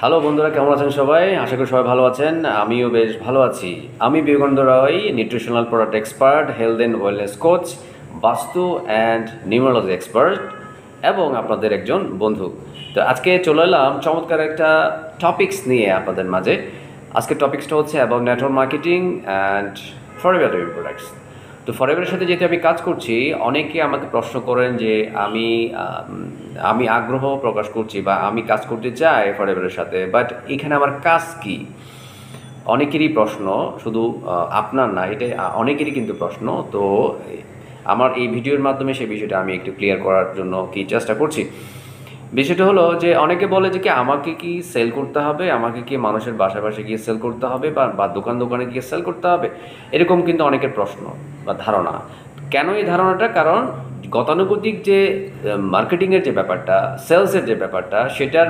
Hello বন্ধুরা, কেমন আছেন সবাই? আশা করি সবাই ভালো আছেন। আমিও বেশ ভালো আছি। আমি Vivekananda Roy, nutritional product expert, health and wellness coach, vastu and numerology expert এবং আপনাদের একজন বন্ধু। তো আজকে চলে এলাম চমৎকার একটা টপিকস নিয়ে আপনাদের মাঝে। আজকের টপিক্সটা হচ্ছে about network marketing and forever products. তো ফরএভারের সাথে যেহেতু আমি কাজ করছি, অনেকে আমাকে প্রশ্ন করেন যে আমি আমি আগ্রহ প্রকাশ করছি বা আমি কাজ করতে চাই ফরএভারের সাথে, বাট এখানে আমার কাজ কি? অনেকেরই প্রশ্ন, শুধু আপনার না, এটা অনেকেরই কিন্তু প্রশ্ন। তো আমার এই ভিডিওর মাধ্যমে সেই বিষয়টা আমি একটু ক্লিয়ার করার জন্য কি চেষ্টা করছি। বিষয়টা হলো যে অনেকে বলে যে কি আমাকে কি সেল করতে হবে, আমাকে কি মানুষের বাসায় বাসায় গিয়ে সেল করতে হবে বা দোকান দোকানে গিয়ে সেল করতে হবে, এরকম কিন্তু অনেকের প্রশ্ন বা ধারণা। কেন এই ধারণাটা? কারণ গতানুগতিক যে মার্কেটিংয়ের যে ব্যাপারটা, সেলসের যে ব্যাপারটা, সেটার